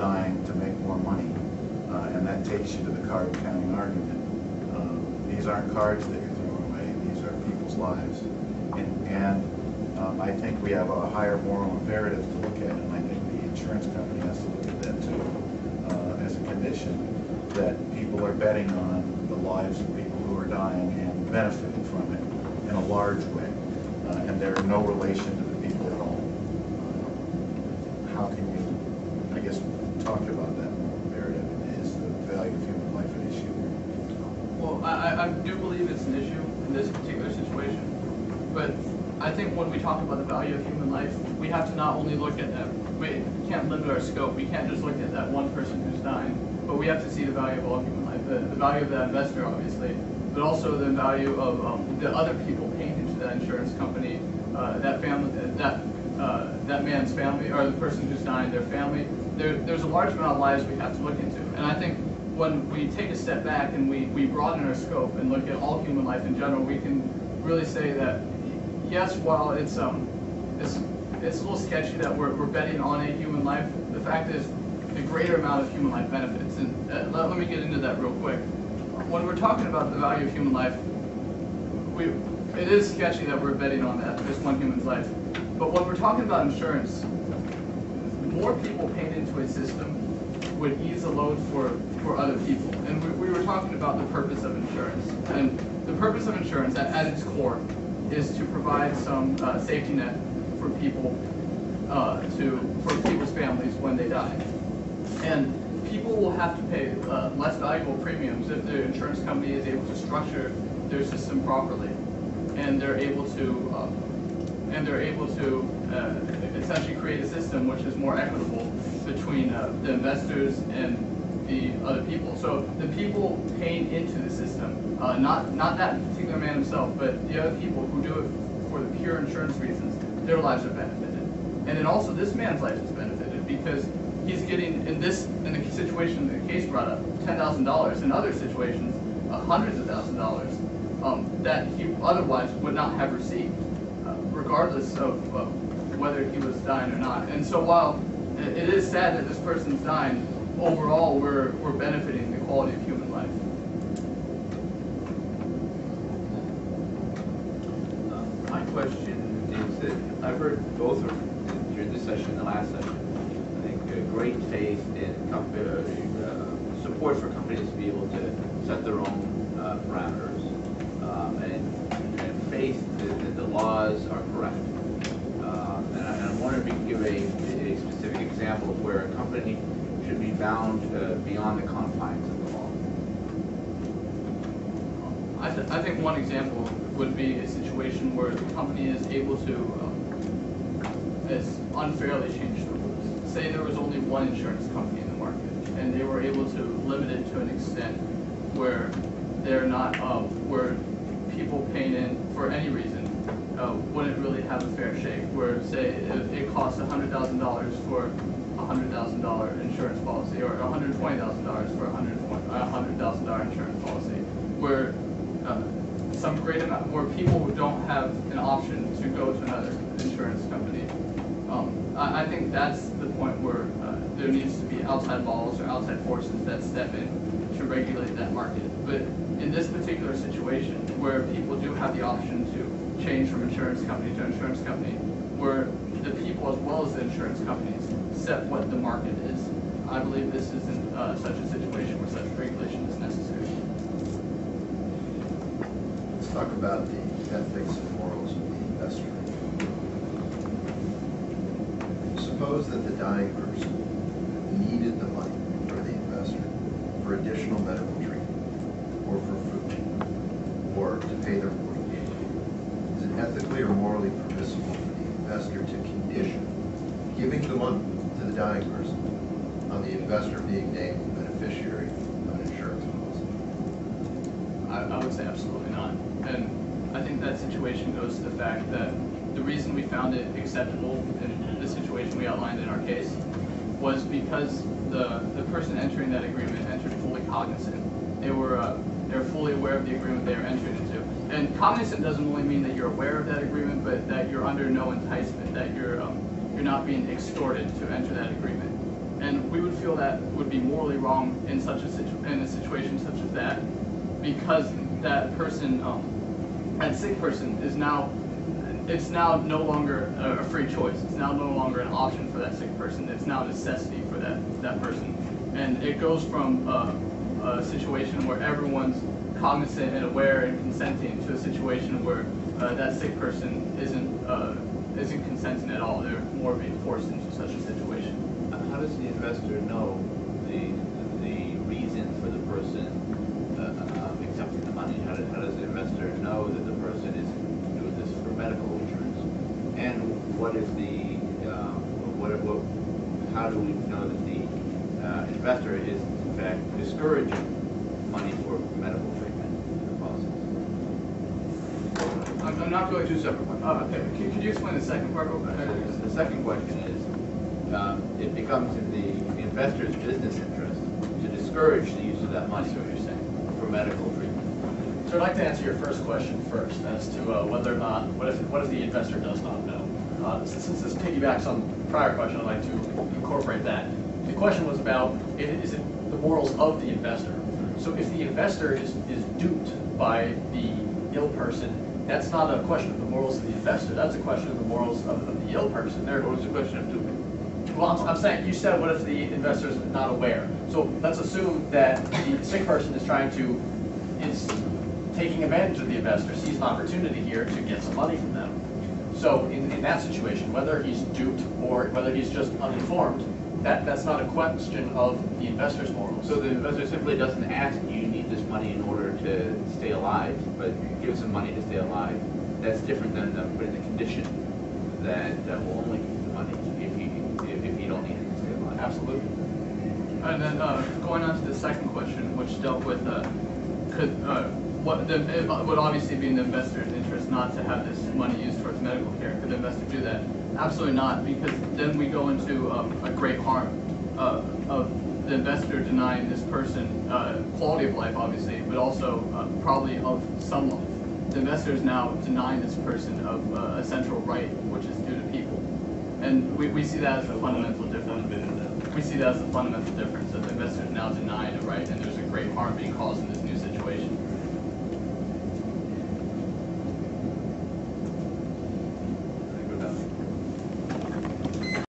dying to make more money, and that takes you to the card counting argument. These aren't cards that you're throwing away, these are people's lives. And I think we have a higher moral imperative to look at, and I think the insurance company has to look at that too, as a condition that people are betting on the lives of people who are dying and benefiting from it in a large way, and they're no relation to the people at all. How can you, I guess, talk about that moral imperative? Is the value of human life an issue? Well, I do believe it's an issue in this particular situation, but I think when we talk about the value of human life, we have to not only look at that, we can't limit our scope, we can't just look at that one person who's dying, but we have to see the value of all human life, the value of that investor, obviously, but also the value of the other people paying into that insurance company, that family, that man's family, or the person who's dying, their family. There's a large amount of lives we have to look into, and I think when we take a step back and we broaden our scope and look at all human life in general, we can really say that yes, while it's a little sketchy that we're betting on a human life, the fact is a greater amount of human life benefits. And let me get into that real quick. When we're talking about the value of human life, it is sketchy that we're betting on that, just one human's life. But when we're talking about insurance, more people paying into a system would ease the load for other people. And we were talking about the purpose of insurance. And the purpose of insurance at its core is to provide some safety net for people, for people's families when they die. And people will have to pay less valuable premiums if the insurance company is able to structure their system properly, and they're able to essentially create a system which is more equitable between the investors and the other people. So the people paying into the system, not that particular man himself, but the other people who do it for the pure insurance reasons, their lives are benefited. And then also this man's life is benefited because he's getting, in the situation the case brought up, $10,000. In other situations, hundreds of $1,000s that he otherwise would not have received, regardless of whether he was dying or not. And so while it is sad that this person's dying, overall we're benefiting the quality of human life. My question is that I've heard both during this session and the last session, I think great faith in support for companies to be able to set their own parameters, and faith that the laws are correct. And I wonder if you can give a specific example of where a company should be bound beyond the confines of the law. I think one example would be a situation where the company is able to unfairly change the rules. Say there was only one insurance company in the market, and they were able to limit it to an extent where they're not, where people paying in for any reason wouldn't really have a fair shake. Where say it costs $100,000 for a $100,000 insurance policy, or $120,000 for a $100,000 insurance policy, where some great amount more people who don't have an option to go to another insurance company. I think that's the point where there needs to be outside laws or outside forces that step in to regulate that market. But in this particular situation, where people do have the option to change from insurance company to insurance company, where the people as well as the insurance companies set what the market is, I believe this isn't such a situation where such regulation is necessary. Let's talk about the ethics and morals of the investor. Suppose that the dying person needed the money for the investor for additional medical treatment, or for food, or to pay their mortgage. Is it ethically or morally permissible for the investor to condition giving the money to the dying person on the investor being named the beneficiary of an insurance policy? I would say absolutely not. And I think that situation goes to the fact that the reason we found it acceptable in the situation we outlined in our case was because the person entering that agreement entered fully cognizant. They were fully aware of the agreement they are entering into. And cognizant doesn't only mean that you're aware of that agreement, but that you're under no enticement, that you're not being extorted to enter that agreement. And we would feel feel that would be morally wrong in such in a situation such as that, because that person, that sick person is now, it's now no longer a free choice. It's now no longer an option for that sick person. It's now a necessity for that person. And it goes from a situation where everyone's cognizant and aware and consenting to a situation where that sick person isn't consenting at all. They're more being forced into such a situation. How does the investor know the reason for the person accepting the money? How does the investor know that the person is doing this for medical insurance? And what is the how do we know that the investor is in fact discouraging money for medical treatment in the process? I'm not going Two separate questions. Okay. Could you explain the second part? The second question is, it becomes in the investor's business interest to discourage the use of that money for medical treatment. So I'd like to answer your first question first, as to whether or not, what if the investor does not know? Since this piggybacks on the prior question, I'd like to incorporate that. The question was about, is it the morals of the investor? So if the investor is duped by the ill person, that's not a question of the morals of the investor, that's a question of the morals of the ill person. What was the question of duping? Well, I'm saying, you said, what if the investor is not aware? So let's assume that the sick person is taking advantage of the investor, sees an opportunity here to get some money from them. So in that situation, whether he's duped or whether he's just uninformed, that's not a question of the investor's morals. So the investor simply doesn't ask, you need this money in order to stay alive, but gives him money to stay alive. That's different than putting the condition that will only give the money if you don't need it to stay alive. Absolutely. And then going on to the second question, which dealt with it would obviously be in the investor's interest not to have this money used towards medical care. Could the investor do that? Absolutely not, because then we go into a great harm of the investor denying this person quality of life, obviously, but also probably of some life. The investor is now denying this person of a central right, which is due to people. And we see that as a fundamental difference. We see that as a fundamental difference, that the investor is now denying a right, and there's a great harm being caused in this new